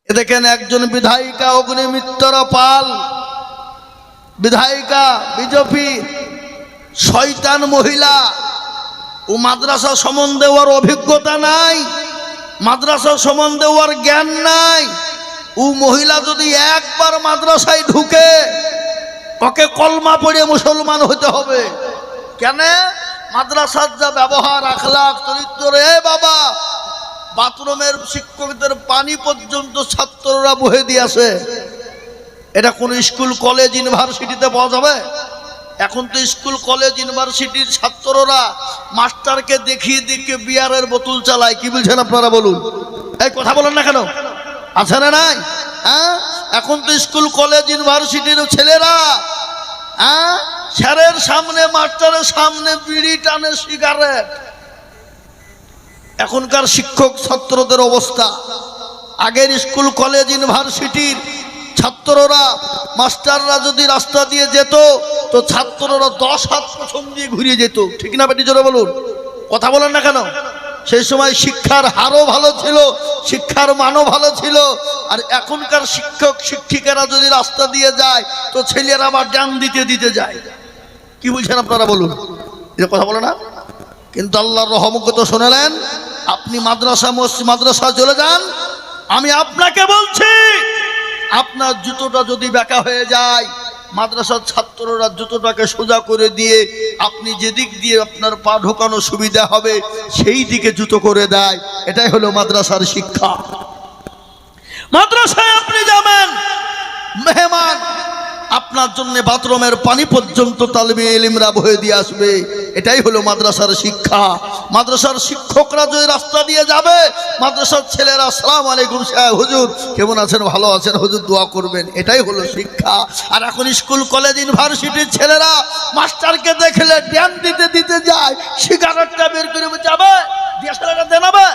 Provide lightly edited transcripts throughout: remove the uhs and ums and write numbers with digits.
দেখেন একজন বিধায়িকা অগ্নিমিত্রা পাল, বিধায়িকা বিজেপি, শয়তান মহিলা। ও মাদ্রাসা সম্বন্ধে ওর অভিজ্ঞতা নাই, মাদ্রাসা সম্বন্ধে ওর জ্ঞান নাই। ও মহিলা যদি একবার মাদ্রাসায় ঢুকে ওকে কলমা পড়ে মুসলমান হতে হবে। কেন? মাদ্রাসার যা ব্যবহার, আখলাক, চরিত্র। এ বাবা, বাথরুমের শিক্ষকদের পানি পর্যন্ত ছাত্ররা বহে দিয়েছে। এটা কোন স্কুল কলেজ ইউনিভার্সিটিতে পাওয়া যাবে? এখন তো স্কুল কলেজ ইউনিভার্সিটির ছাত্ররা মাস্টারকে দেখিয়ে দেখিয়ে বিয়ারের বোতল চালায়। কি বলছেন আপনারা বলুন? এই কথা বলেন না কেন? আছে না নাই? হ্যাঁ, এখন তো স্কুল কলেজ ইউনিভার্সিটির ছেলেরা স্যারের সামনে, মাস্টারের সামনে বিড়ি টানে, সিগারেট। এখনকার শিক্ষক ছাত্রদের অবস্থা। আগের স্কুল কলেজ ইউনিভার্সিটির ছাত্ররা, মাস্টাররা যদি রাস্তা দিয়ে যেত তো ছাত্ররা 10 হাত পেছন দিয়ে ঘুরিয়ে যেত। ঠিক না বেটি? জোরে বলুন। কথা বলেন না কেন? সেই সময় শিক্ষার হারও ভালো ছিল, শিক্ষার মানও ভালো ছিল। আর এখনকার শিক্ষক শিক্ষিকারা যদি রাস্তা দিয়ে যায় তো ছেলেরা আবার ডান দিতে দিতে যায়। কি বলছেন আপনারা বলুন? এটা কথা বলে না? কিন্তু আল্লাহর রহমত তো শুনলেন, আপনি মাদ্রাসা চলে যান। আমি আপনাকে বলছি, আপনার জুতোটা যদি বেঁকা হয়ে যায়, মাদ্রাসার ছাত্ররা জুতোটাকে সোজা করে দিয়ে আপনি যেদিক দিয়ে আপনার পা ঢোকানো সুবিধা হবে সেই দিকে জুতো করে দেয়। এটাই হলো মাদ্রাসার শিক্ষা। মাদ্রাসায় আপনি যাবেন, মেহমান আপনার জন্য বাথরুমের পানি পর্যন্ত তালিবে ইলমরা বহে দিয়ে আসবে। এটাই হলো মাদ্রাসার শিক্ষা। মাদ্রাসার শিক্ষকরা যদি রাস্তা দিয়ে যাবে, মাদ্রাসার ছেলেরা আসসালামু আলাইকুম সাহেব, হুজুর কেমন আছেন? ভালো আছেন হুজুর, দোয়া করবেন। এটাই হলো শিক্ষা। আর এখন স্কুল কলেজ ইউনিভার্সিটির ছেলেরা মাস্টারকে দেখলে ধ্যান দিতে দিতে যায়, সিগারেটটা বের করে যাবে, ডিএসএলআরটা দেনাবে,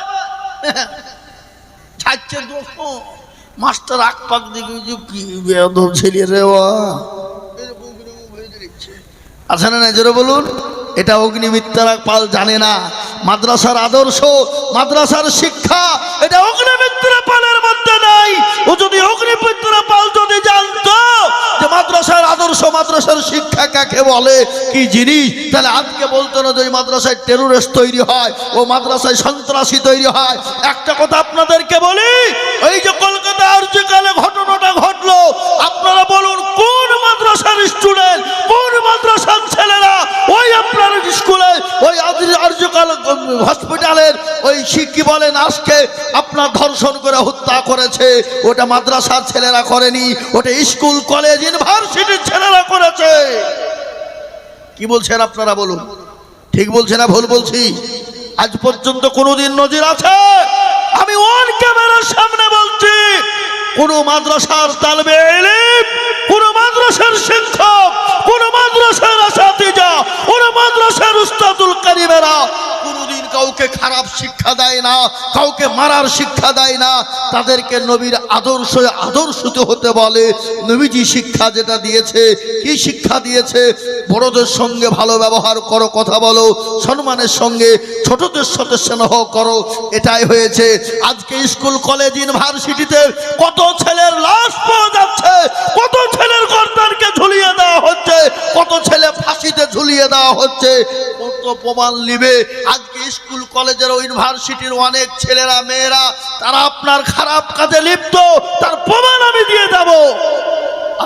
ছাড়ছে দোষ। মাস্টার আক পাক দিকে কি বেয়াদব ছেলে রে, আছে না নাই? জোরে বলুন। এটা অগ্নিমিত্রা পাল জানে না। মাদ্রাসার আদর্শ, মাদ্রাসার শিক্ষা এটা অগ্নিমিত্রা পালের মধ্যে নাই। ও যদি অগ্নিমিত্রা পাল যদি জানতো যে মাদ্রাসার আদর্শ, মাদ্রাসার শিক্ষা কাকে বলে, কি জিনিস, তাহলে আজকে বলতো না যে মাদ্রাসায় টেরোরিস্ট তৈরি হয়, ও মাদ্রাসায় সন্ত্রাসী তৈরি হয়। একটা কথা আপনাদেরকে বলি, এই যে কলকাতা আরজিকালে ঘটনাটা ঘটলো, আপনারা বলুন কোন মাদ্রাসার স্টুডেন্ট, কোন মাদ্রাসার ছেলেরা ওই আপনার স্কুলে, ওই আরজিকাল হসপিটালের ওই কি বলেন আজকে আপনার ধর্ষণ করে হত্যা করেছে? ওটা মাদ্রাসার ছেলেরা করেনি, ওটা স্কুল কলেজ ইউনিভার্সিটির ছেলেরা করেছে। কি বলছেন আপনারা বলুন? ঠিক বলছে না ভুল বলছি? আজ পর্যন্ত কোনোদিন নজির আছে? আমি অন ক্যামেরার সামনে বলছি, কোন মাদ্রাসার তালিবে ইলম, কোন মাদ্রাসার শিক্ষক, কোন মাদ্রাসার আসাতিজা, কোন মাদ্রাসার উস্তাদুল কারিমেরা কোনদিন কাউকে খারাপ শিক্ষা দেয় না, কাউকে মারার শিক্ষা দেয় না। তাদেরকে নবীর আদর্শিত হতে বলে। নবীজি শিক্ষা যেটা দিয়েছে, কি শিক্ষা দিয়েছে? বড়দের সঙ্গে ভালো ব্যবহার করো, কথা বলো, সম্মানের সঙ্গে ছোটদের সাথে স্নেহ করো। এটাই হয়েছে। আজকে স্কুল কলেজ ইউনিভার্সিটিতে কত ছেলের লাশ পাওয়া যাচ্ছে, কত ছেলের গর্দানকে ঝুলিয়ে দেওয়া হচ্ছে, কত ছেলে ফাঁসিতে ঝুলিয়ে দেওয়া হচ্ছে। কত প্রমাণ নিবে? আজকে স্কুল কলেজের ইউনিভার্সিটির অনেক ছেলেরা, মেয়েরা তারা আপনার খারাপ কাজে লিপ্ত, তার প্রমাণ আমি দিয়ে যাব।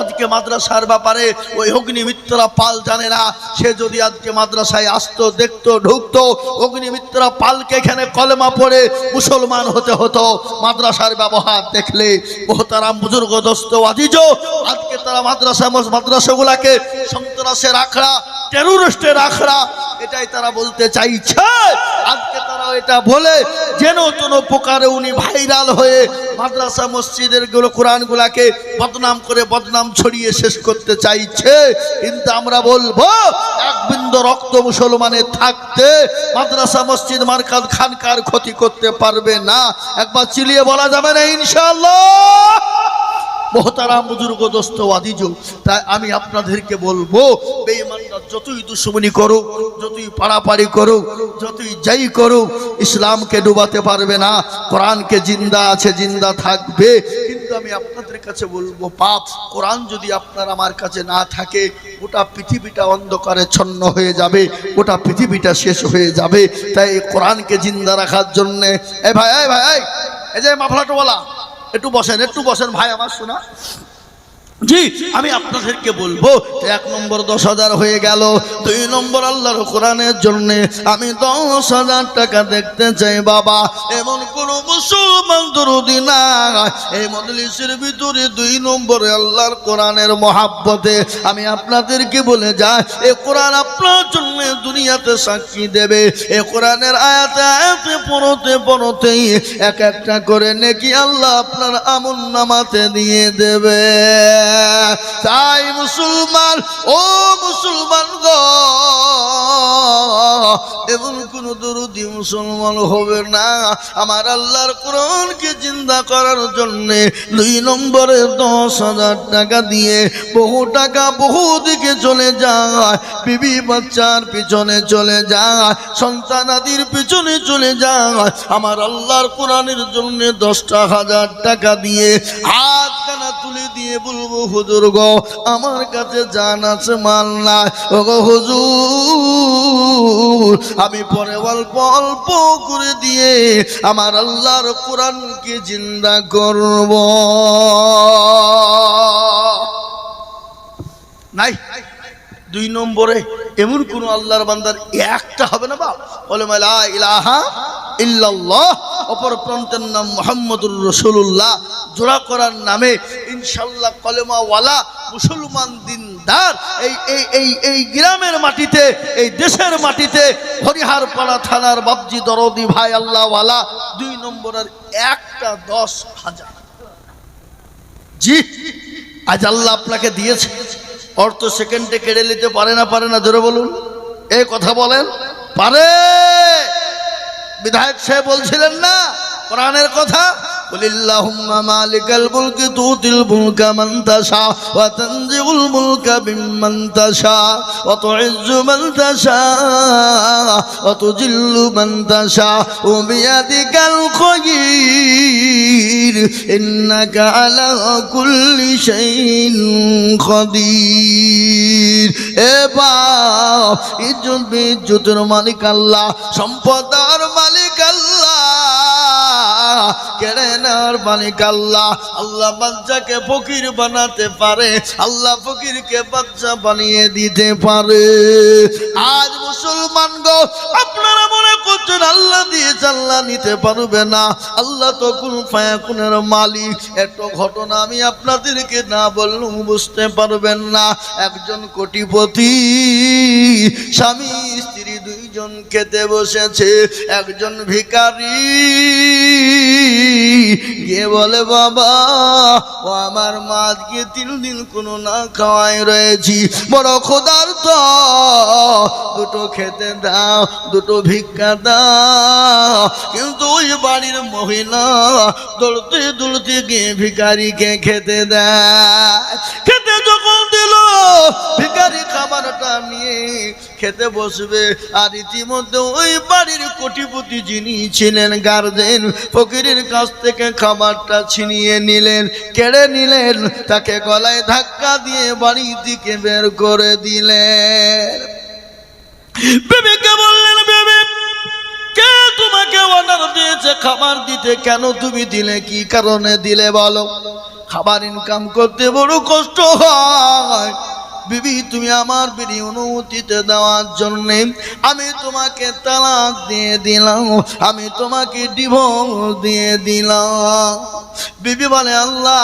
আজকে মাদ্রাসার ব্যাপারে ওই অগ্নিমিত্রা পাল জানে না। সে যদি আজকে মাদ্রাসায় আসতো, দেখতো, ঢুকতো, অগ্নিমিত্রা পালকে এখানে কলেমা পড়ে মুসলমান হতে হতো। মাদ্রাসার ব্যবহার দেখলে মোহতারাম বুজুর্গ দোস্ত আজিজ, আজকে তারা মাদ্রাসাগুলাকে সন্ত্রাসের আখড়া, টেরোরিস্টের আখড়া, এটাই তারা বলতে চাইছে। আজকে তারা এটা বলে যেন কোনো প্রকারে উনি ভাইরাল হয়ে মাদ্রাসা মসজিদের গুলো কোরআনগুলাকে বদনাম করে, বদনাম ছড়িয়ে শেষ করতে চাইছে। কিন্তু আমরা বলবো, এক বিন্দু রক্ত মুসলমানের থাকতে মাদ্রাসা মসজিদ মারকাজ খানকার ক্ষতি করতে পারবে না। একবার চিলিয়ে বলা যাবে না ইনশাআল্লাহ। মোহতারাম বুজুর্গ দোস্ত ওয়াদিজু, তাই আমি আপনাদেরকে বলবো, বেঈমান যতই দুশ্মনী করুক, যতই পাড়াপাড়ি করুক, যতই যাই করুক, ইসলামকে ডুবাতে পারবে না। কোরআনকে জিন্দা আছে, জিন্দা থাকবে। কিন্তু আমি আপনাদের কাছে বলবো, পাপ কোরআন যদি আপনার আমার কাছে না থাকে, গোটা পৃথিবীটা অন্ধকারে ছন্ন হয়ে যাবে, গোটা পৃথিবীটা শেষ হয়ে যাবে। তাই কোরআনকে জিন্দা রাখার জন্যে এই ভাই, এই ভাই, এই যে মাফলাটোওয়ালা, একটু বসেন ভাই আমার, শোনা জি, আমি আপনাদেরকে বলবো, 1 নম্বর 10,000 হয়ে গেল। 2 নম্বর আল্লাহর কোরআনের জন্য আমি 10,000 টাকা দেখতে চাই বাবা। এমন কোন মুসলমান দরদি না এই মজলিসের ভিতরে 2 নম্বরে আল্লাহর কোরআনের মহাব্বতে আমি আপনাদেরকে বলে যাই, এই কোরআন আপনার জন্য দুনিয়াতে সাক্ষী দেবে। এই কোরআনের আয়াতে আয়াতে পড়তেই এক একটা করে নেকি আল্লাহ আপনার আমলনামাতে দিয়ে দেবে। তাই মুসলমান, ও মুসলমান গো, এমন কোন দরদি মুসলমান হবে না আমার আল্লাহর কোরআনকে জিন্দা করার জন্য 2 নম্বরে 10,000 টাকা দিয়ে বহু টাকা বহু দিকে চলে যায়, বিবি বাচ্চার পিছনে চলে যায়, সন্তানাদির পিছনে চলে যায়, আমার আল্লাহর কোরআনের জন্য 10,000 টাকা দিয়ে হাতখানা তুলে দিয়ে বলবো, হুজুর গো আমার কাছে জান আছে, মাল নাই, ও গো হুজুর আমি পরে অল্প অল্প করে দিয়ে আমার আল্লাহর কোরআনকে জিন্দা করব। নাই 2 নম্বরে এমন কোন আল্লাহর বান্দার একটা হবে না বাপ, বলে লা ইলাহা ইল্লাল্লাহ, অপর প্রান্তের নাম মুহাম্মদুর রাসূলুল্লাহ, জোড়া করার নামে ইনশাআল্লাহ কলেমাওয়ালা মুসলমান দিনদার এই গ্রামের মাটিতে, এই দেশের মাটিতে, হরিহারপাড়া থানার বাবজি দরদি ভাই আল্লাহওয়ালা 2 নম্বরের একটা 10,000। জি, আজ আল্লাহ আপনাকে দিয়েছে, অর্থ সেকেন্ডে কেড়ে নিতে পারে না? জোরে বলুন, এই কথা বলেন, পারে? বিধায়ক সাহেব বলছিলেন না কোরআনের কথা, কুলিল্লাহুম্মা মালিকাল মুলকি তুতিল মুলকা মান তাশা ওয়া তানজিউল মুলকা বিমান তাশা ওয়া তুইজ্জু মান তাশা ওয়া তুজিল্লু মান তাশা ওয়া বিয়াদিকাল খায়র ইন্নাকা আলা কুল্লি শাইইন কাদির। এ বাপ, ইজ্জত বিজ্জতের মালিক আল্লাহ, সম্পদের মালিক আল্লাহ, কেড়ে নেওয়ার মালিক আল্লাহ। আল্লাহ বাচ্চাকে ফকির বানাতে পারে, আল্লাহ ফকিরকে বাচ্চা বানিয়ে দিতে পারে। আজ মুসলমান গো, আপনারা মনে করছেন আল্লাহ দিয়েছে, আল্লাহ নিতে পারবে না, আল্লাহ তো কুল ফায়াকুনের মালিক। একটা ঘটনা আমি আপনাদেরকে না বললেও বুঝতে পারবেন না। একজন কোটিপতি স্বামী স্ত্রী 2 জন খেতে বসেছে, একজন ভিখারি গিয়ে বলে, বাবা ও আমার মা আজকে 3 দিন কোনো না খাওয়াই রয়েছি, বড় ক্ষুধার্ত, 2টো খেতে দাও, 2টো ভিক্ষা দাও। কিন্তু ওই বাড়ির মহিলা দৌড়তে দৌড়তে গিয়ে ভিখারিকে খেতে দেয়। খেতে যখন দিল, ভিখারি খাবারটা নিয়ে খেতে বসবে, আর ইতিমধ্যে ওই বাড়ির কোটিপতি যিনি ছিলেন গার্জেন, ফকিরের কাছ থেকে খাবারটা ছিনিয়ে নিলেন, কেড়ে নিলেন, তাকে গলায় ধাক্কা দিয়ে বাড়ি থেকে বের করে দিলেন। বিবিকে বললেন, বিবি কে তোমাকে অর্ডার দিয়েছে খাবার দিতে, কেন তুমি দিলে, কি কারণে দিলে বলো? খাবার ইনকাম করতে বড় কষ্ট হয়। বিবি তুমি আমার বিড়ি অনুমতিতে দেওয়ার জন্যে আমি তোমাকে তালাক দিয়ে দিলাম, আমি তোমাকে ডিভোর্স দিয়ে দিলাম। বিবি বলে, আল্লাহ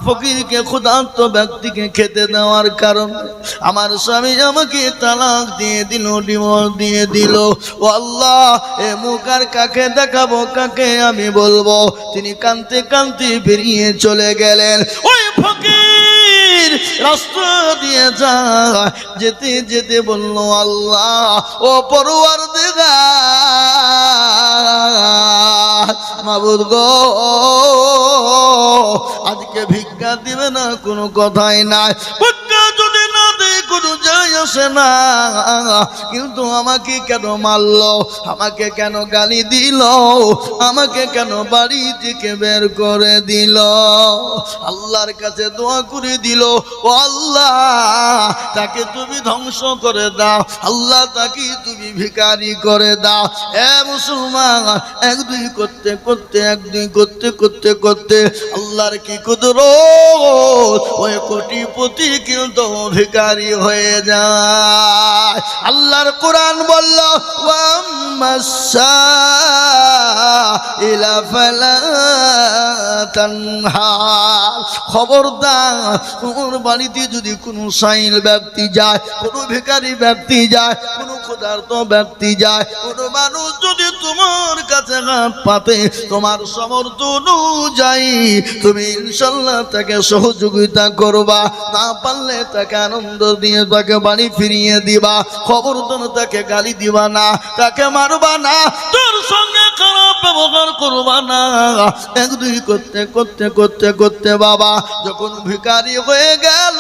ফকিরকে ক্ষুধার্ত ব্যক্তিকে খেতে দেওয়ার কারণে আমার স্বামী আমাকে তালাক দিয়ে দিল, ডিভোর্স দিয়ে দিল। ও আল্লাহ, এ মুখ আর কাকে দেখাবো, কাকে আমি বলবো? তিনি কাঁদতে কাঁদতে বেরিয়ে চলে গেলেন। ওই ফকির রাস্তা দিয়ে যায়, যেতে যেতে বলল, আল্লাহ ও পরওয়ারদিগার, মাবুদ গো আজকে ভিক্ষা দিবে না, কোনো কথাই নাই, ভিক্ষা যদি না দেয় কোনো যায় আসে না, কিন্তু আমাকে কেন মারলো, আমাকে কেন গালি দিল, আমাকে কেন বাড়ি থেকে বের করে দিল। আল্লাহর কাছে দোয়া করে দিল, ও আল্লাহ তাকে তুমি ধ্বংস করে দাও, আল্লাহ তাকে তুমি ভিখারি করে দাও। এ মুসলমান, এক দুই করতে করতে এক দুই করতে করতে করতে আল্লাহর কি কুদরত, ওই কোটিপতি কিন্তু ভিখারি হয়ে যায়। আল্লাহর কোরআন বলল, ওয়াম্মাসসাইলা ফালা তানহার, খবরদার তোমার বাড়িতে যদি কোনো সাইল ব্যক্তি যায়, কোনো ভিখারি ব্যক্তি যায়, কোনো ক্ষুধার্ত ব্যক্তি যায়, কোনো মানুষ যদি তোমার কাছে হাত পাতে, তোমার সমর্থ অনুযায়ী তুমি ইনশাল্লাহ তাকে সহযোগিতা করবা, না পারলে তাকে আনন্দ দিয়ে তাকে বাড়ি ফিরিয়ে দিবা। খবরদার তাকে গালি দিবা না, তাকে মারবা না, তোর সঙ্গে খারাপ ব্যবহার করবা না। এক দুই করতে করতে করতে করতে বাবা যখন ভিখারি হয়ে গেল,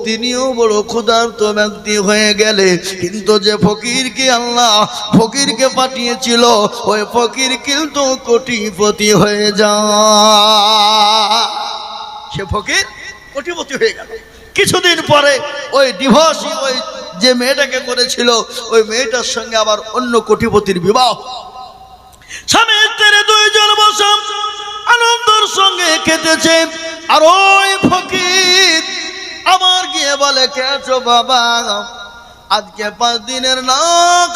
তিনিও বড় ক্ষুধার্ত ব্যক্তি হয়ে গেলে, কিন্তু যে ফকিরকে আল্লাহ ফকিরকে পাঠিয়েছিল, ওই ফকির কিন্তু কোটিপতি হয়ে যায়। সে ফকির কোটিপতি হয়ে গেল। কিছুদিন পরে ওই ডিভোর্সি ওই যে মেয়েটাকে করেছিল, ওই মেয়েটার সঙ্গে আবার অন্য কোটিপতির বিবাহ। স্বামী স্ত্রী দুইজন বসে আনন্দের সঙ্গে খেতেছে, আর ওই ফকির আমার গিয়ে বলে, কেছো বাবা, আজকে 5 দিনের না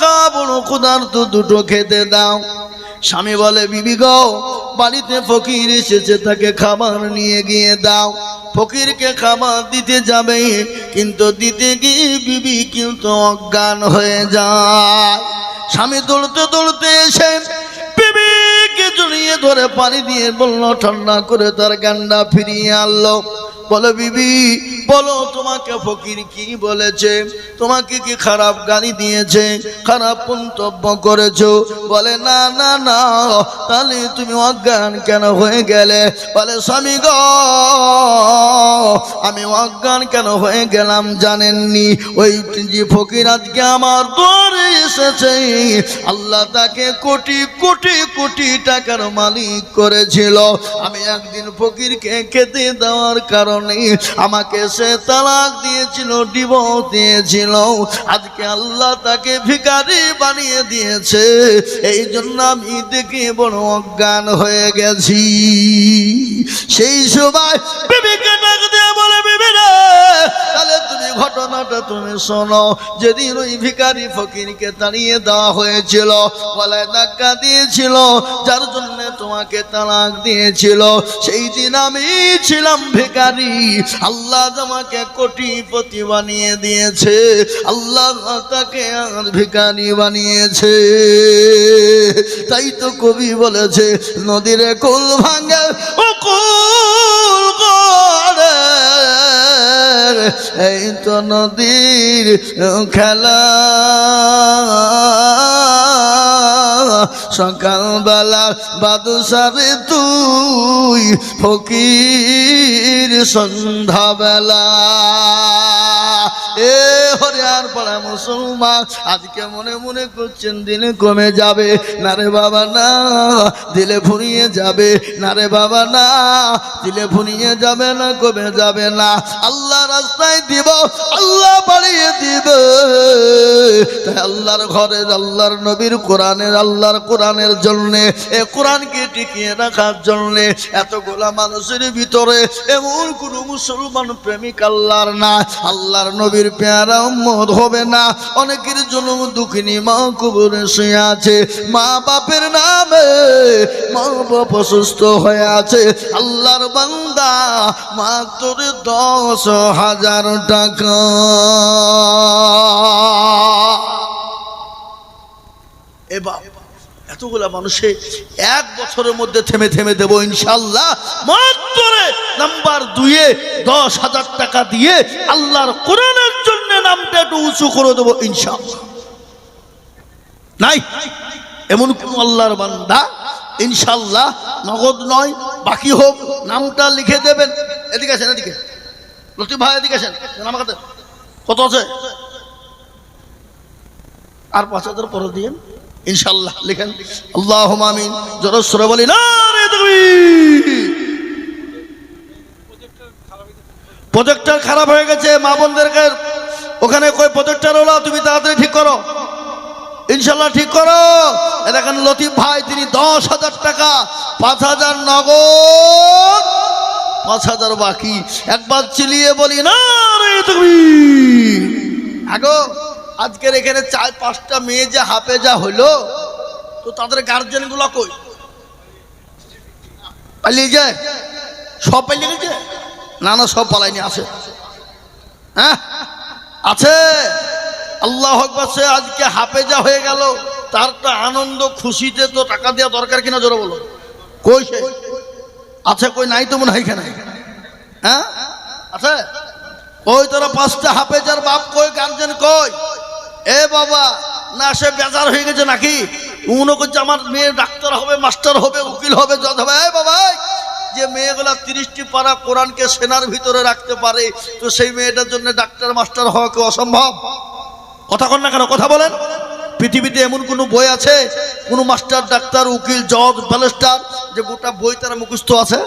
খাবো, ক্ষুধার্ত দুটো খেতে দাও। স্বামী বলে, বিবি গো, বাড়িতে ফকির এসেছে, তাকে খাবার নিয়ে গিয়ে দাও। ফকিরকে খাবার দিতে যাবে, কিন্তু দিতে গিয়ে বিবি কিন্তু অজ্ঞান হয়ে যায়। স্বামী দৌড়তে দৌড়তে এসে বিবিকে জড়িয়ে ধরে পানি দিয়ে বলল, ঠান্ডা করে তার জ্ঞানটা ফিরিয়ে আনলো। বলো বিবি, বলো তোমাকে ফকির কি বলেছে, তোমাকে কি খারাপ গালি দিয়েছে, খারাপ মন্তব্য করেছো? বলে না না না। তাহলে তুমি অজ্ঞান কেন হয়ে গেলে? বলে স্বামী গো, আমি অজ্ঞান কেন হয়ে গেলাম জানেননি? ওই যে ফকির আজকে আমার দরে এসেছে, আল্লাহ তাকে কোটি কোটি কোটি টাকার মালিক করেছিল। আমি একদিন ফকিরকে খেতে দেওয়ার কারণে আমাকে সে তালাক দিয়েছিল, ডিভোর্স দিয়েছিল। আজকে আল্লাহ তাকে ভিখারি বানিয়ে দিয়েছে, এই জন্য আমি দেখে বড় অজ্ঞান হয়ে গেছি। সেই সময় বিবিকে ডাক দিয়ে বলে, বিবি রে, তাহলে তুমি ঘটনাটা তুমি শোনো। যেদিন ওই ভিখারি ফকিরকে তাড়িয়ে দেওয়া হয়েছিল, গলায় ধাক্কা দিয়েছিল, যার জন্য তোমাকে তালাক দিয়েছিল, সেই দিন আমি ছিলাম ভিখারি। আল্লাহ আমাকে কোটিপতি বানিয়ে দিয়েছে, আল্লাহ তাকে আর ভিখারি বানিয়েছে। তাই তো কবি বলেছে, নদীর কুল ভাঙে ও কুল গড়ে, এই তো নদীর খেলা। সকালবেলা বাদুসারে তুই ফকির সন্ধ্যাবেলা। এ হরিয়ার পাড়া মুসলমান, আজকে মনে মনে করছেন দিনে কমে যাবে, না রে বাবা না, দিলে ফুরিয়ে যাবে, না রে বাবা না, দিলে ফুরিয়ে যাবে না, কমে যাবে না। আল্লাহ রাস্তায় দিব, আল্লাহ বাড়িয়ে দিবে। তাই আল্লাহর ঘরে আল্লাহর নবীর কোরআনের, আল্লাহর কোরআনের জন্যে, এ কোরআনকে টিকিয়ে রাখার জন্যে এতগুলা মানুষের ভিতরে এমন কোন মুসলমান প্রেমিক আল্লাহর না, আল্লাহর নবীর পেয়ারা উম্মত হবে না। অনেকের জন্য দুঃখিনী মা কবরে শুয়ে আছে, মা বাপের নামে মা বাপ অসুস্থ হয়ে আছে। আল্লাহর বান্দা মাত্র 10,000 টাকা। এবার এতগুলা মানুষে 1 বছরের মধ্যে থেমে থেমে দেবো ইনশাল্লাহ। মাত্র নাম্বার 2-এ 10,000 টাকা দিয়ে আল্লাহর কোরআনের জন্য নামটা একটু উঁচু করে দেবো ইনশাল্লাহ। নাই এমন কোন আল্লাহর বান্দা ইনশাল্লাহ, নগদ নয় বাকি হোক, নামটা লিখে দেবেন। এদিকে আসেন, এদিকে লতিফ ভাই, এদিকে আসেন, আমার কাছে কত আছে? আর 5,000 পরে দিন ইনশাআল্লাহ। লিখেন আল্লাহুম্মা আমিন। জোরে সরে বলি নারে তাকবীর। প্রজেক্টর খারাপ হয়ে গেছে, মা বোনদেরকে ওখানে কই প্রজেক্টর ওলা তুমি তাড়াতাড়ি ঠিক করো, ইনশাআল্লাহ ঠিক করো। দেখেন লতিফ ভাই তিনি 10,000 টাকা, 5,000 নগদ, 5,000 বাকি। একবার চিলিয়ে বলি নারে তাকবীর। আগো আজকের এখানে 4-5টা মেয়ে যে হাফেজা হইলো, তো তাদের গার্জেন গুলো কই? পালিয়ে যায়? সব পালিয়ে গেছে? না না, সব পালাইনি, আছে। হ্যাঁ আছে। আল্লাহ আকবার। সে আজকে হাফেজা হয়ে গেল, তার তো আনন্দ খুশিতে তো টাকা দেওয়া দরকার কিনা, জোরে বলো। কই সে আছে? কই নাই তো মনে হয় এখানে। হ্যাঁ আছে। কই তোরা 5টা হাফেজার বাপ কই, গার্জেন কই? এ বাবা, না সে বেজার হয়ে গেছে নাকি? মনে করছে আমার মেয়ে ডাক্তার হবে, মাস্টার হবে, উকিল হবে, জজ হবে। এই বাবা, যে মেয়েগুলা 30টি পারা কোরআনকে সেনার ভিতরে রাখতে পারে, তো সেই মেয়েটার জন্য ডাক্তার মাস্টার হওয়া কি অসম্ভব? কথা কন না কেন? কথা বলেন। পৃথিবীতে এমন কোনো বই আছে, কোনো মাস্টার, ডাক্তার, উকিল, জজ, ব্যারিস্টার যে গোটা বই তারা মুখস্থ আছে?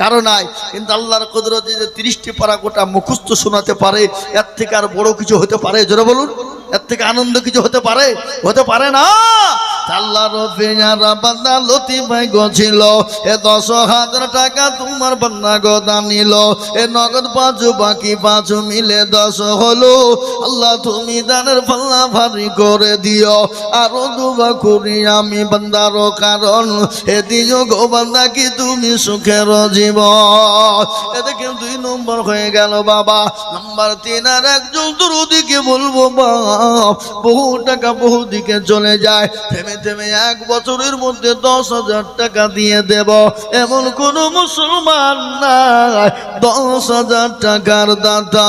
কারো নাই। কিন্তু আল্লাহর কুদরতে যে 30টি পারা গোটা মুখস্থ শোনাতে পারে, এর থেকে আর বড় কিছু হতে পারে? জোরে বলুন, এর থেকে আনন্দ কিছু হতে পারে? হতে পারে না। আল্লাহর পেয়ারা বান্দা লতিফ ভাই গছিল, এ 10,000 টাকা তোমার বান্দা গো দান নিল। এ নগদ 5 বাকি 5 মিলে 10 হলো। আল্লাহ তুমি দানের পাল্লা ভারী করে দিও। আরো দুবা করি আমি বান্দার, কারণ এ দিও গো বান্দা কি তুমি সুখের জীবন। এ দেখে 2 নম্বর হয়ে গেল বাবা। নাম্বার 3 আর একজন দুরুদিকে বলবো বাপ, বহু টাকা বহু দিকে চলে যায়, থেমে থেমে 1 বছরের মধ্যে 10,000 টাকা দিয়ে দেব, এমন কোন মুসলমান নাই 10,000 টাকার দাতা।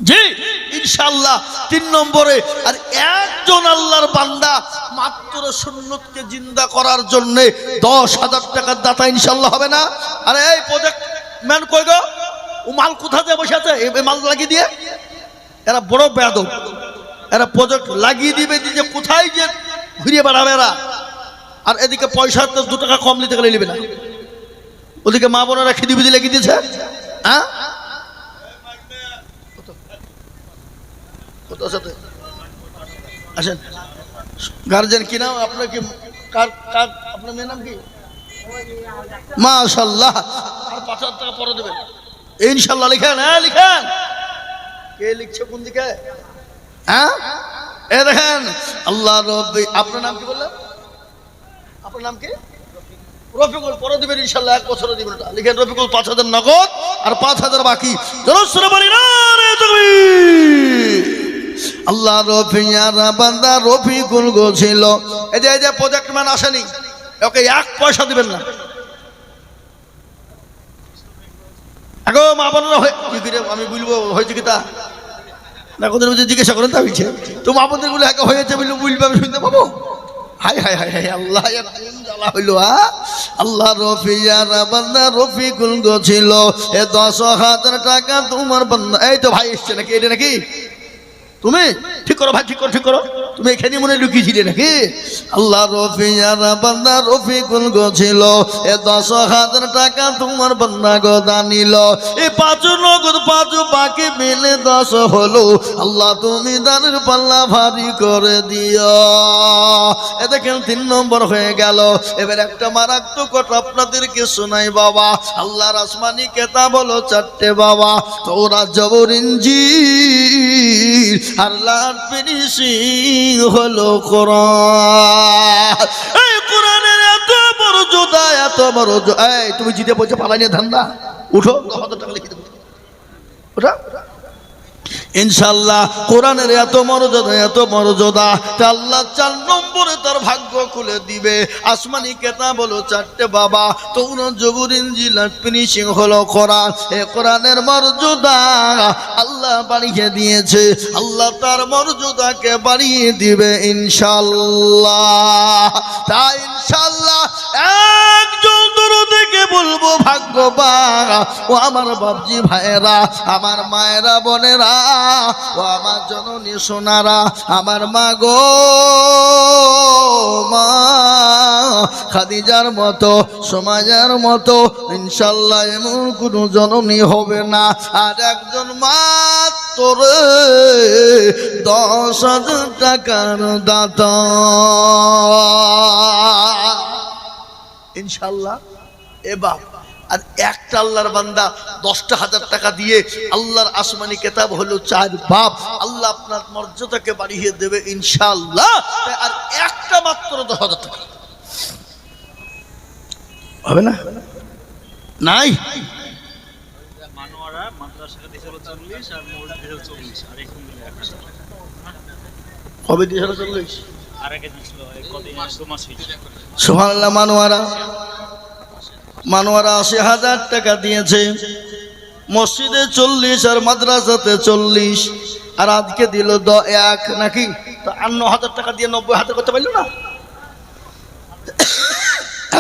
জি ইনশাআল্লাহ। 3 নম্বরে আর একজন আল্লাহর বান্দা মাত্র সুন্নতকে জিন্দা করার জন্য 10,000 টাকার দাতা ইনশাআল্লাহ হবে না? আরে এই প্রজেক্ট ম্যান কই গো? ও মাল কোথাতে বসে আছে? এই মাল লাগিয়ে দিয়ে এরা বড় বেয়াদব। এরা প্রজেক্ট লাগিয়ে দিবে, যে কোথায় যে ঘুরিয়ে বেড়াবে এরা। আর এদিকে পয়সা তো 2 টাকা কম নিতে গেলে নিবে না। ওদিকে মা বোনেরা খিদি বিদি লাগিয়ে দিয়েছে। হ্যাঁ আসেন। গার্জেন কি নাম আপনার? কি আপনার মেয়ের নাম কি? মাশাআল্লাহ। আর 5,000 টাকা পরে দেবেন ইনশাআল্লাহ। লিখেন, হ্যাঁ লিখেন। কে লিখছে কোন দিকে? হ্যাঁ এ দেখেন আল্লাহ রব্বি। আপনার নাম কি বললেন? আপনার নাম কি? রফিকুল। পরে দিবেন ইনশাআল্লাহ, 1 বছরে দিবেন। লিখেন রফিকুল, 5,000 নগদ আর 5,000 বাকি। জোরে বলি না রে তাকবীর। আল্লাহ রফিয়ারা বান্দা রফিকুল গোছিল। এই যে প্রজেক্ট ম্যান আসেনি, ওকে 1 পয়সা দিবেন না। আগো মা বোনেরা কি করে আমি বলবো হয়েছে কি তা না? কোন জিজ্ঞাসা করেন তা বলছে তো মা বোনদের গুলো একা হয়েছে বলবো, বলবো আমি শুনতে পাবো? হাই হাই হাই হাই আল্লাহ, জ্বালা হইলো। আল্লাহ রফিয়ারা বান্দা রফিকুল গোছিল, এ 10,000 টাকা তোমার বান্দা। এই তো ভাই এসছে নাকি? এটা নাকি তুমি? ঠিক করো ভাই, ঠিক করো, ঠিক করো। তুমি এখানে মনে লুকিয়েছিলে নাকি? আল্লাহ রফিয়ারা বান্দা রফিকুল গোছিল, এ 10,000 টাকা তোমার বান্দা গো দান নিল। এই 5 নগদ 5 বাকি মিলে 10 হলো। আল্লাহ তুমি দানের পাল্লা ভারী করে দিও। এ দেখেন 3 নম্বর হয়ে গেল। এবার একটা মারাত্মক কথা আপনাদেরকে শোনাই বাবা। আল্লাহর আসমানি কিতাব হলো 4টে বাবা, তাওরাত, জবর, ইনজিল আর লাট ফিনিশিং হলো কোরআন। এই কোরআনের এত বড় যোদ্ধা, এত বড়। এই তুমি জিতে বলছো পালাইনি ধান্দা, উঠো 10,000 টাকা লিখে দেবো। ওঠা ইনশাআল্লাহ। কোরআনের এত মর্যাদা, এত মর্যাদা, আল্লাহ 4 নম্বরে তার ভাগ্য খুলে দিবে। আসমানি কিতাব হলো 4টে বাবা, তাওরাত, জবর, ইনজিল আর ফিনিশিং হলো কোরআন। এই কোরআনের মর্যাদা আল্লাহ বাড়িয়ে দিয়েছে, আল্লাহ তার মর্যাদাকে বাড়িয়ে দিবে ইনশাআল্লাহ। তাই ইনশাআল্লাহ একজন দরুদকে বলবো ভাগ্যবান ও আমার বাপজি ভাইয়েরা, আমার মায়েরা বোনেরা, ও আমার জননী সোনারা, আমার মা গো মা খাদিজার মতো সমাজের মতো ইনশাল্লাহ এমন কোনো জননী হবে না। আর একজন মাত্র 10,000 টাকার দাতা ইনশাল্লাহ। এবার আর একটা আল্লাহর বান্দা 10,000 টাকা দিয়ে আল্লাহর আসমানি কিতাব হলো 4 বাপ, আল্লাহ আপনার মর্যাদাকে বাড়িয়ে দেবে ইনশাআল্লাহ। আর একটা মাত্র 10,000 টাকা হবে না? নাই মানোয়ারা মাদ্রাসা দিছিল 40 আর মসজিদ দিছিল 40 আর এখন মিলে 100 কবে দিয়েছিল 40? আর আগে দিছিল কতদিন 2 মাস হইছে। সুবহানাল্লাহ। মানোয়ারা 80,000 টাকা দিয়েছে, মসজিদে 40 আর মাদ্রাসাতে 40, আর আজকে দিল 1 নাকি? তো 9,000 টাকা দিয়ে 90,000 করতে পারলো না?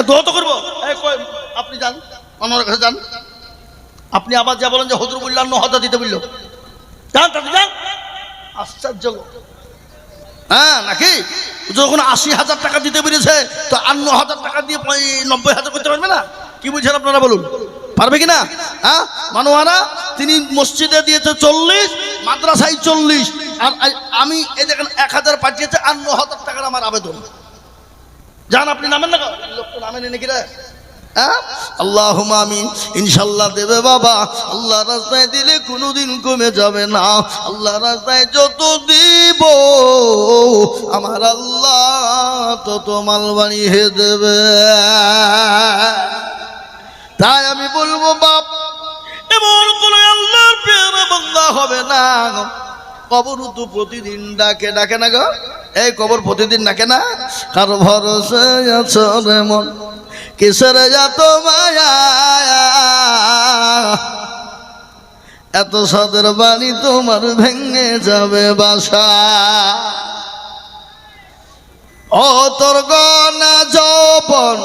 দোয়া তো করবো। আপনি যান মানোয়ারের কাছে যান, আপনি আবার যা বলেন যে হুজুর বললেন 9,000 দিতে বললো, যান তাতে যান। আশ্চর্য হ্যাঁ নাকি? যখন 80,000 টাকা দিতে পেরেছে তো 9,000 টাকা দিয়ে 90,000 করতে পারবে না? কি বুঝছেন আপনারা বলুন, পারবে কিনা? হ্যাঁ, মানোয়ারা তিনি মসজিদে দিয়েছে 40, মাদ্রাসায় 40, আর আমি এই দেখেন 1,000 পাঠিয়েছে, আর 9,000 টাকার আমার আবেদন। যান আপনি নামেন না, লোকটা নামেন নাকি রে? হ্যাঁ, আল্লাহুম্মা আমিন। ইনশাআল্লাহ দেবে বাবা, আল্লাহ রাস্তায় দিলে কোনোদিন কমে যাবে না। আল্লাহ রাস্তায় যত দিব আমার আল্লাহ তত মাল বানিয়ে দেবে। তাই আমি বলবো বাপ, এমন কোন আল্লাহর পেয়ারা বান্দা হবে না। কবর তো প্রতিদিন ডাকে, ডাকে না গো? এই কবর প্রতিদিন ডাকে না? কার ভরসা আছো রে মন, কিসের এত মায়া, এত সাদের বাণী তোমার ভেঙে যাবে বাসা। ও তোর গনা যৌবন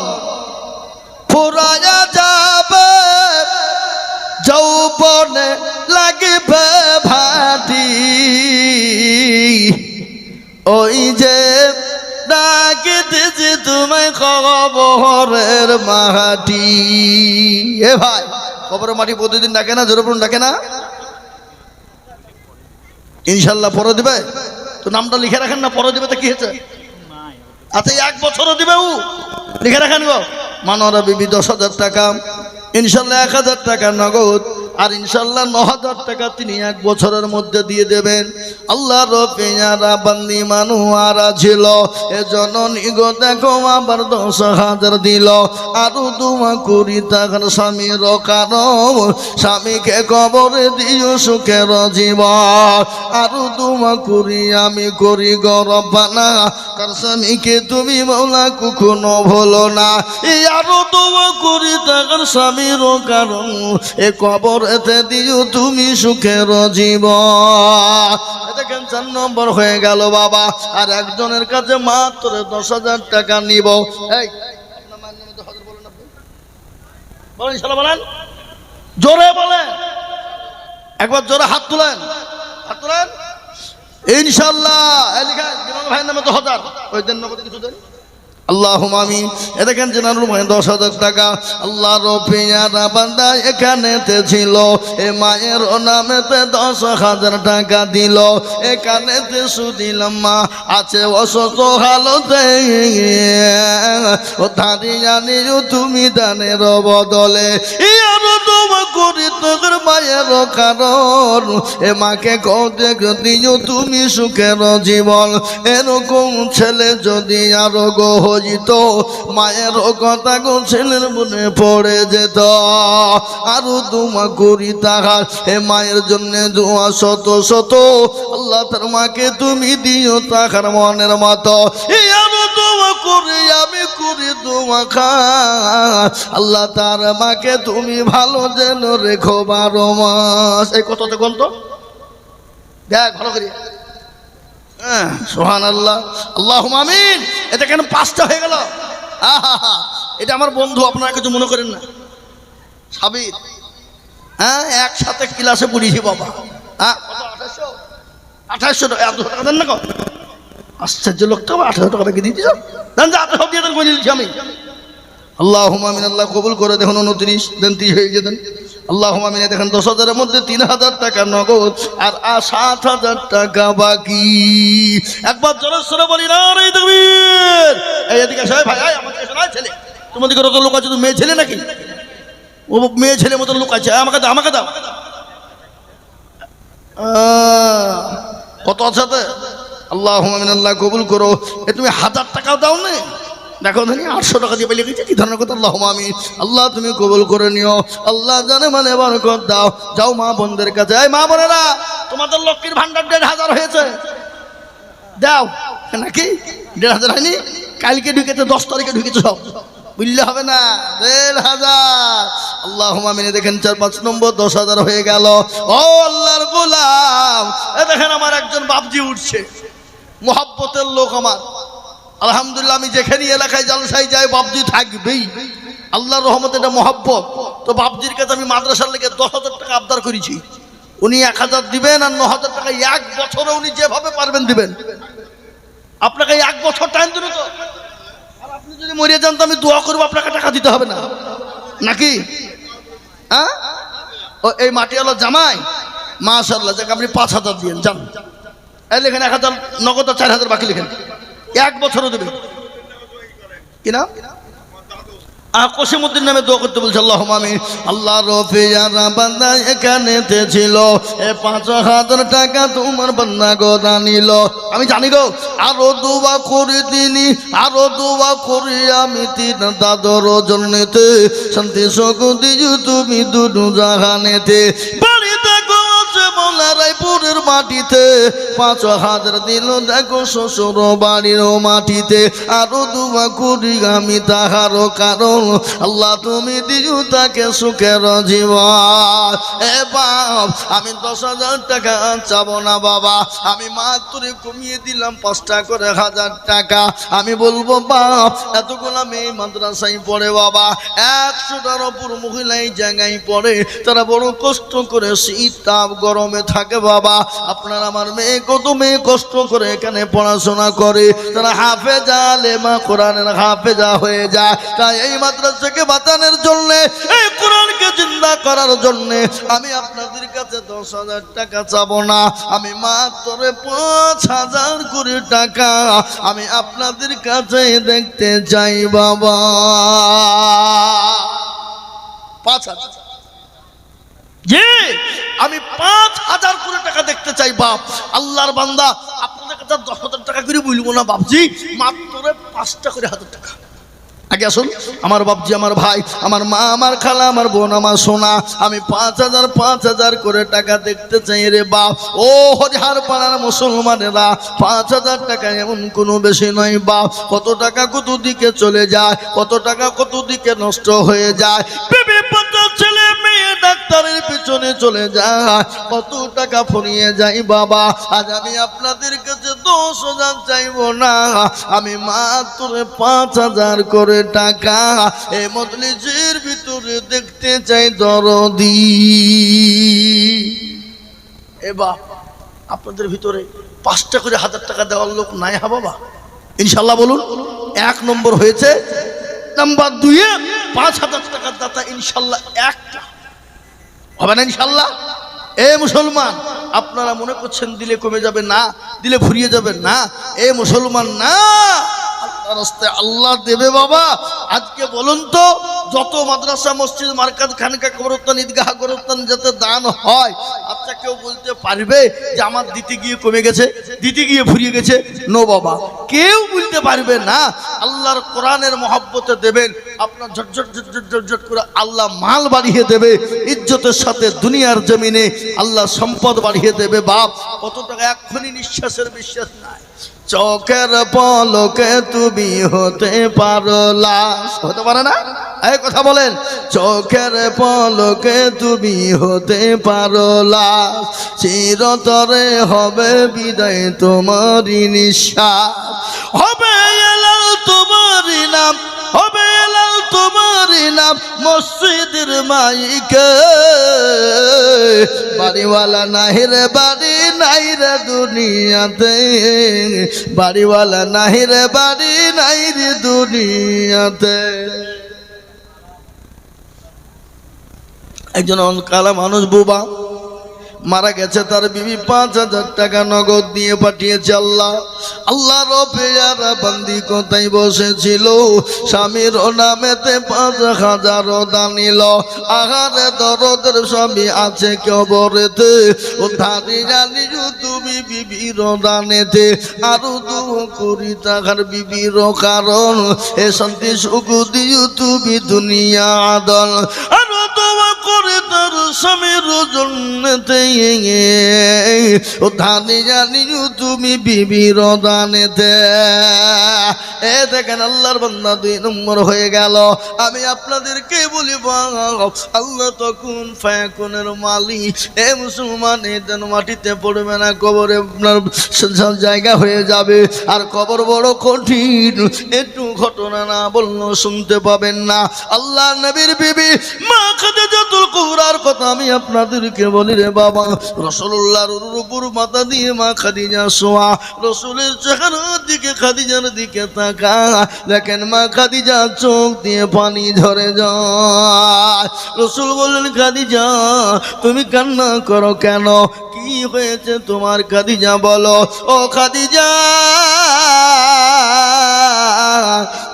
ফুরায়া যাবে, যৌবনে লাগবে ভাটি, ওই যে ডাকিতেছি তোমায় কবরের মাটি। এ ভাই, কবরের মাটি প্রতিদিন ডাকে না? জোরে বলুন, ডাকে না? ইনশাল্লাহ পরে দিবে তো। নামটা লিখে রাখেন না, পরে দিবে তো কি হয়েছে? আচ্ছা 1 বছরও দিবে, ও লিখে রাখেন গো। মানোয়ারা বিবি 10,000 টাকা, ইনশাল্লাহ 1,000 টাকা নগদ, আর ইনশাল্লাহ 9,000 টাকা তিনি 1 বছরের মধ্যে দিয়ে দেবেন। আল্লাহর পেয়ারা বান্দি মানোয়ারা ছিল, এজননী গো দেখো আবার 10,000 দিল। আরো দোয়া করি তার স্বামীর কারণ, স্বামীকে কবরে দিও সুখের জীবন। আরো দোয়া করি আমি করি গরবানা, তার স্বামীকে তুমি মওলা কখনো ভুলো না। এই আরো দোয়া করি তার স্বামীর কারণ, এ কবর এতে দিও তুমি সুখের জীবন। দেখেন 4 নম্বর হয়ে গেল বাবা। আর একজনের কাছে মাত্র 10,000 টাকা নিব। এই আপনার মায়ের নামে 10,000 বলেন, আপনি বলেন, ইনশাআল্লাহ বলেন, জোরে বলেন, একবার জোরে হাত তুলেন, হাত তুলেন ইনশাআল্লাহ। এই লিখা ভাইয়ের নামে 10,000, ওই দেন নগদ কিছু দেন। আল্লাহুম্মা আমিন। এ দেখেন জেনারেল 10,000 টাকা আল্লাহর পেয়ারা বান্দা এখানেতে ছিল, এ মায়ের নামেতে 10,000 টাকা দিল। এখানেতে শুনিলাম মা আছে অসুস্থ হালতে, ও ধারিয়া নিও তুমি দানের বদলে। আরো তোমা করি তোর মায়ের কারণ, এ মাকে কদে দিও তুমি সুখের জীবন। এরকম ছেলে যদি আরো গো হইত, মায়ের কথা গো ছেলের মনে পড়ে যেত। আরো দোয়া করি তাহার, হে মায়ের জন্য দোয়া শত শত, আল্লাহ তার মাকে তুমি দিও তাহার মনের মতো। আরো দোয়া করি আমি করি দোয়া খা, আল্লাহ তার মাকে তুমি ভালো যেন রেখো 12 মাস। এই কততে গন্ত দেখ ভালো করি। সুবহানাল্লাহ, আল্লাহুম্মা আমিন। এটা কেন 5টা হয়ে গেল? এটা আমার বন্ধু, আপনারা কিছু মনে করেন না। সাবির, হ্যাঁ একসাথে ক্লাসে পড়িয়েছি বাবা। হ্যাঁ 2800 টাকা, 100 টাকা দেন না কো? আশ্চর্য লোক তো, 1800 টাকা রেখে দিয়েছ, দেন যা 1800 দিয়ে দেন, করে দিচ্ছি আমি। আল্লাহুম্মা আমিন, আল্লাহ কবুল করে। দেখুন 29 দেন, 30 হয়ে যেতেন। আল্লাহুম্মা আমিন। দেখেন 10,000-এর মধ্যে 3,000 টাকা নগদ আর 7,000 টাকা বাকি। একবার জোরে সোরে বলি না রে তাকবীর। এই এদিকে আসো ভাই, আমাকে শোনা ছেলে, তোমাদের কত লোক আছে, তুমি মেয়ে ছেলে নাকি? ও মেয়ে ছেলে মতো লোক আছে, আমাকে দাও, আমাকে দাও। কত আছে? আল্লাহুম্মা আমিন, আল্লাহ কবুল করো। এ তুমি 1000 টাকাও দাও না, দেখো ধনী 800 টাকা দিয়ে পেলে গেছে, কি ধরনের কথা? আল্লাহুম্মা আমিন, আল্লাহ তুমি কবুল করে নিও, আল্লাহ জানে মানে বরকত দাও। যাও মা বোনদের কাছে, এই মা বোনেরা, তোমাদের লক্ষ্মীর ভান্ডার 1,500 হয়েছে, দাও নাকি? 1,500 হয়নি? কালকে ঢুকেছে, 10 তারিখে ঢুকেছে, সব বুঝলে হবে না, 1,500। আল্লাহুম্মা আমিন। দেখেন 4-5 নম্বর 10,000 হয়ে গেল। ও আল্লাহর গোলাম, এ দেখেন আমার একজন বাপজি উঠছে, মোহাব্বতের লোক আমার। আলহামদুলিল্লাহ, আমি যেখানে এলাকায় জালসায় যাই বাপজি থাকবেই, আল্লাহর রহমতে এটা মহব্বত। তো বাপজির কাছে আমি মাদ্রাসার লেগে 10,000 টাকা আবদার করেছি, উনি 1,000 দিবেন, আর 9,000 টাকা 1 বছরে উনি যেভাবে পারবেন দিবেন। আপনাকে 1 বছর টাইম দিল তো, আর আপনি যদি মরিয়ে যান তো আমি দোয়া করবো, আপনাকে টাকা দিতে হবে না নাকি? হ্যাঁ, ও এই মাটিওয়ালা জামাই মাশাআল্লাহ, যাকে আপনি 5,000 দিয়েন, যান এই লেখেন 1,000 নগদ, 4,000 বাকি লেখেন, 1 বছরও দেবে কিনা? কসিমউদ্দিন নামে দোয়া করতে বলছে। আল্লাহুম্মা আমিন। আল্লাহ রফিয়ারা বান্দা এখানেতে ছিল, এ 5,000 টাকা তোমার বান্দা গো দানিল, আমি জানি গো। আরো দোয়া করি তিনি, আরো দোয়া করি আমি তিন দাদর জন্যতে, শান্তি সুখ দিও তুমি দুনু জাহানেতে। বাড়িতে গোছে বলে রায়পুরের মাটিতে, 5,000 দিল দেখো শ্বশুর বাড়ির মাটিতে। আরো দোয়া করি আমি তাহারও কারণ, আল্লাহ তুমি দিও তাকে সুখের জীবন। এ বাপ, আমি 10,000 টাকা চাবো না বাবা, আমি মাত্র কমিয়ে দিলাম 5টা করে 1,000 টাকা। আমি বলবো বাপ, এতগুলো মেয়ে মাদ্রাসায় পড়ে বাবা, 100টার ওপর মহিলা এই জায়গায় পড়ে, তারা বড় কষ্ট করে শীত তাপ গরমে থাকে বাবা। আপনার আমার মেয়ে, কত মেয়ে কষ্ট করে এখানে পড়াশোনা করে, তারা হাফেজা আলেমা কোরআনের হাফেজা হয়ে যায়। তাই এই মাদ্রাসাকে বাঁচানোর জন্য, এই কোরআনকে জিন্দা করার জন্য আমি আপনাদের কাছে 10,000 টাকা চাবো না, আমি মাত্র 5,000 করে টাকা আমি আপনাদের কাছে দেখতে চাই বাবা। 5,000, জি আমি 5,000 করে টাকা দেখতে চাই বাপ। আল্লাহর বান্দা, আপনাদের কাছে 10,000 টাকা করে বলবো না বাপজি, মাত্র 5টা করে 1,000 টাকা। আগে আসুন আমার বাপজি, আমার ভাই, আমার মা, আমার খালা, আমার বোন, আমার সোনা, আমি 5,000 করে টাকা দেখতে চাই রে বাপ। ও হরিহার পাড়ার মুসলমানেরা, 5,000 টাকা এমন কোনো বেশি নয় বাপ। কত টাকা কত দিকে চলে যায়, কত টাকা কত দিকে নষ্ট হয়ে যায়, বেবি বাচ্চা ছেলে মেয়ে ডাক্তারের পিছনে চলে যায়, কত টাকা ফুরিয়ে যায় বাবা। আজ আমি আপনাদের কাছে 10,000 চাইবো না, আমি মাত্র 5,000 করে টাকা এই মজলিসের ভিতরে দেখতে চাই দরদি। এ বাপ, আপনাদের ভিতরে 5টা করে 1,000 টাকা দেওয়ার লোক নাই হা বাবা? ইনশাল্লাহ বলুন। 1 নম্বর হয়েছে, নাম্বার 2-এ 5,000 টাকার দাতা ইনশাল্লাহ একটা হবে না ইনশাল্লাহ। এ মুসলমান, আপনারা মনে করছেন দিলে কমে যাবে, না দিলে ফুরিয়ে যাবে, না এ মুসলমান না, রাস্তায় আল্লাহ দেবে বাবা। আজকে বলুন তো, যত মাদ্রাসা মসজিদ মার্কাজ খানকা কবরস্থান ঈদগাহ কবরস্থান যাতে দান হয়, আচ্ছা কেউ বলতে পারবে যে আমার দিতে গিয়ে কমে গেছে, দিতে গিয়ে ফুরিয়ে গেছে? নো বাবা, কেউ বলতে পারবে না। আল্লাহর কোরআনের মহব্বতে দেবেন, আপনার ঝটঝট ঝটঝট ঝটঝট করে আল্লাহ মাল বাড়িয়ে দেবে, ইজ্জতের সাথে দুনিয়ার জমিনে আল্লাহ সম্পদ বাড়িয়ে দেবে বাপ। কত টাকা এক্ষুনি নিঃশ্বাসের বিশ্বাস নাই, চোখের পলকে তুমি হতে পারো লাশ, হতে পারে না? এই কথা বলেন, চোখের পলকে তুমি হতে পারো লাশ, চিরতরে হবে বিদায় তোমারই নিঃশ্বাস, হবে এলাল তোমারই নাম, হবে এলাল তোমারই না মসজিদের মাইকে, বাড়িওয়ালা নাহি রে বাড়ি নাই রে দুনিয়াতে, বাড়িওয়ালা নাহি রে বাড়ি নাই রে দুনিয়াতে। একজন কালা মানুষ বুবা মারা গেছে, তার বিবি 5,000 টাকা নগদ দিয়ে পাঠিয়েছে। আল্লাহ আল্লাহ রবেয়ারা বান্দি কোথায় বসেছিল, স্বামীর নামেতে 5,000 দান নিল। আহারে দরদের সবই আছে কবরেতে, ও ধারি জানি তুমি বিবির দানেতে। আরো দু করি টাকার বিবির কারণ, এ শান্তি সুখ দিও তুমি দুনিয়া আদল। আরো দোয়া করে তার স্বামীর জন্যতে, ও ধানি জানিও তুমি বিবির দানেতে। এ দেখেন আল্লাহর বান্দা 2 নম্বর হয়ে গেল। আমি আপনাদেরকে বলি আল্লাহ তখন ফায়াকুনের মালিক। এ মুসলমান, এদের মাটিতে পড়বে না, কবরে আপনার জায়গা হয়ে যাবে। আর কবর বড় কঠিন, একটু ঘটনা না বললো শুনতে পাবেন না। আল্লাহ নবীর বিবি মা খাদিজাতুল কুবরার কথা আমি আপনাদেরকে বলি রে বাবা। রাসূলুল্লাহর উপর মাথা দিয়ে মা খাদিজা শোয়া, রাসূলের চেহারার দিকে খাদিজার দিকে তাকা, দেখেন মা খাদিজা চোখ দিয়ে পানি ঝরে যায়। রাসূল বললেন, খাদিজা তুমি কান্না করো কেন, কি হয়েছে তোমার? খাদিজা বলো, ও খাদিজা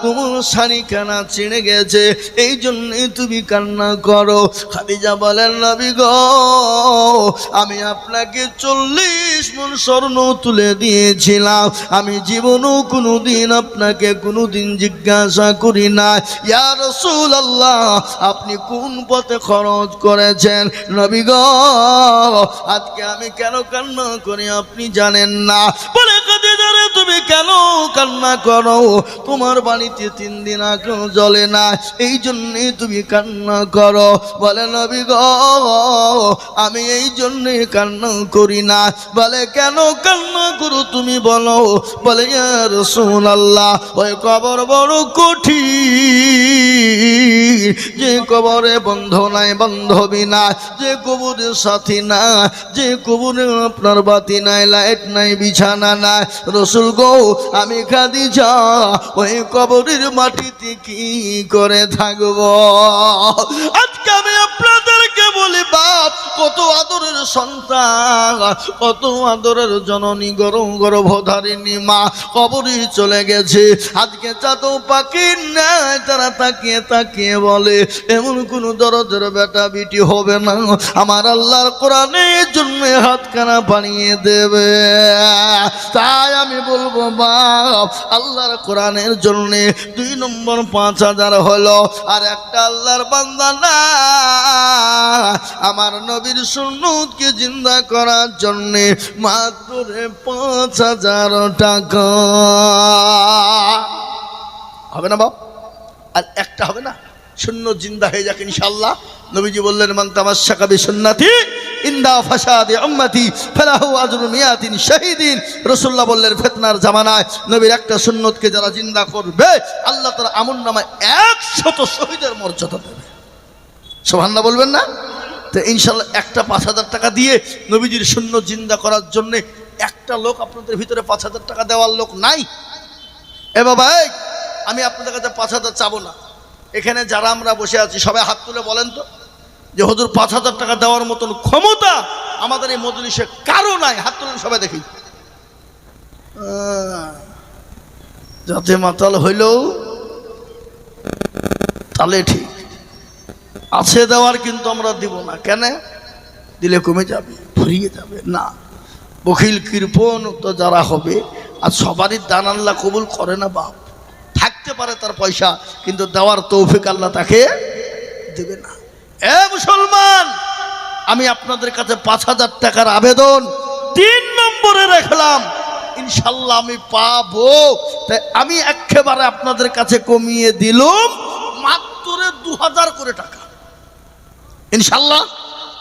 তোমার শাড়ি কানা ছিঁড়ে গেছে, এই জন্যে তুমি কান্না করো। খাদিজা বলেন, নবী গো আমি আপনাকে 40 মণ স্বর্ণ তুলে দিয়েছিলাম, আমি জীবনও কোনোদিন আপনাকে কোনোদিন জিজ্ঞাসা করি না ইয়া রাসূলুল্লাহ আপনি কোন পথে খরচ করেছেন। নবী গো আজকে আমি কেন কান্না করি আপনি জানেন না। বলে খাদিজা রে তুমি কেন কান্না করো? তোমার বাড়িতে 3 দিন আলো জ্বলে না, এই জন্যে তুমি কান্না করো। বলে নবী গো আমি এই জন্যে কান্না করি না। বলে কেন কান্না করো তুমি বলো? বলে ইয়া রাসূলুল্লাহ ওই কবর বড় কঠিন, যে কবরে বন্ধ নাই বান্ধবী না, যে কবরে সাথী না, যে কবরে আপনার বাতি নাই, লাইট নাই, বিছানা নাই। রাসূল গো আমি খাদিজা ওই কবরের মাটিতে কি করে থাকবো? আজকে আমি আপনাদেরকে বলি বাপ কত আদরের সন্তান, কত আদরের জননী, গর্ভধারিণী মা কবরে চলে গেছে। আজকে চাঁদ পাখির ন্যায় তারা তাকিয়ে তাকিয়ে বলে এমন কোন দরদের বেটা বিটি হবে না আমার আল্লাহর কোরআনের জন্য হাতখানা বানিয়ে দেবে। তাই আমি বলবো বাপ আল্লাহর কোরআনের জন্য 2 নম্বর 5,000 হলো, আর একটা আল্লাহর বান্দা না আমার নবীর সুন্নতকে জিন্দা করার জন্য মাত্র 5,000 টাকা হবে না বাপ? আর একটা হবে না, সুন্নত জিন্দা হয়ে যাক ইনশাআল্লাহ। নবীজি বললেন মান তামাশশাকা বিসুন্নতি ইনদা ফাসাদি উম্মতি ফালাহু আজরু মিয়াতিন শাহীদিন। রাসূলুল্লাহ বললেন ফিতনার জামানায় নবীর একটা সুন্নতকে যারা জিন্দা করবে আল্লাহ তাআলা আমলনামায় 100 শহীদের মর্যাদা দেবে। সুবহানাল্লাহ বলবেন না? তো ইনশাআল্লাহ একটা 5,000 টাকা দিয়ে নবীজির সুন্নত জিন্দা করার জন্য একটা লোক আপনাদের ভিতরে 5,000 টাকা দেওয়ার লোক নাই? এ বাবা আমি আপনাদের কাছে 5,000 চাবো না। এখানে যারা আমরা বসে আছি সবাই হাত তুলে বলেন তো যে হুজুর 5,000 টাকা দেওয়ার মতন ক্ষমতা আমাদের এই মজলিসে কারো নাই। হাত তুলেন সবাই দেখি। যাতে মাতাল হইলেও তাহলে ঠিক আছে দেওয়ার, কিন্তু আমরা দিব না। কেন দিলে কমে যাবে, ফুরিয়ে যাবে না। বখিল কৃপণ তো যারা হবে, আর সবারই দান আল্লাহ কবুল করে না বাপ। থাকতে পারে তার পয়সা, কিন্তু দেওয়ার তৌফিক আল্লাহ তাকে দেবে না। এ মুসলমান আমি আপনাদের কাছে 5,000 টাকার আবেদন 3 নম্বরে রাখলাম, ইনশাল্লাহ আমি পাবো। তাই আমি একেবারে আপনাদের কাছে কমিয়ে দিলাম মাত্র 2,000 করে টাকা। ইনশাল্লাহ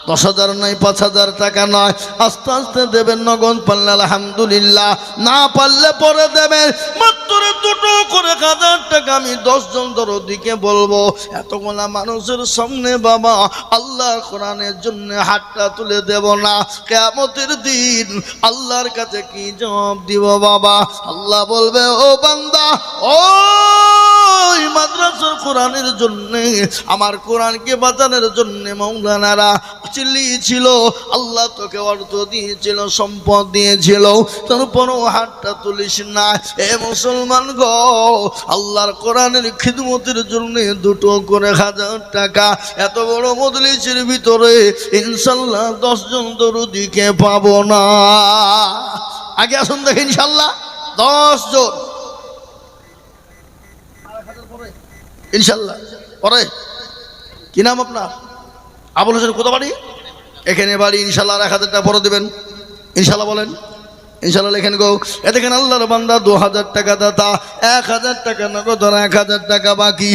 10,000 নয়, 5,000 টাকা নয়, আস্তে আস্তে দেবেন। নগদ পারলে আলহামদুলিল্লাহ, না পারলে পরে দেবেন। মাত্র দুটো করে 1,000 টাকা আমি 10 জন দরদিকে বলবো। এতগুলা মানুষের সামনে বাবা আল্লাহর কোরআনের জন্য হাতটা তুলে দেব না, কিয়ামতের দিন আল্লাহর কাছে কি জবাব দিব বাবা? আল্লাহ বলবে, ও বান্দা, ওই মাদ্রাসার কোরআনের জন্য, আমার কোরআনকে বাঁচানোর জন্য মাওলানারা চিল্লিয়েছিল, আল্লাহ তোকে অর্থ দিয়েছিল, সম্পদ দিয়েছিল, তারপরও হাতটা তুলিস না। এ মুসলমান গো, আল্লাহর কোরআনের খিদমতের জন্য দুটো করে 1,000 টাকা। এত বড় মজলিসের ভিতরে ইনশাল্লাহ 10 জন দরদিকে পাবো না। আগে আসুন দেখে ইনশাল্লাহ 10 জন ইনশাল্লাহ। পরে কি নাম আপনার? আবুল হোসেন। কোথা বাড়ি? এখানে বাড়ি। ইনশাল্লাহ 1,000 টাকা পরে দেবেন ইনশাল্লাহ। বলেন ইনশাল্লাহ। লেখেন গো। এ দেখেন আল্লাহর বান্দা 2,000 টাকা দাতা, 1,000 টাকা নগদ, 1,000 টাকা বাকি।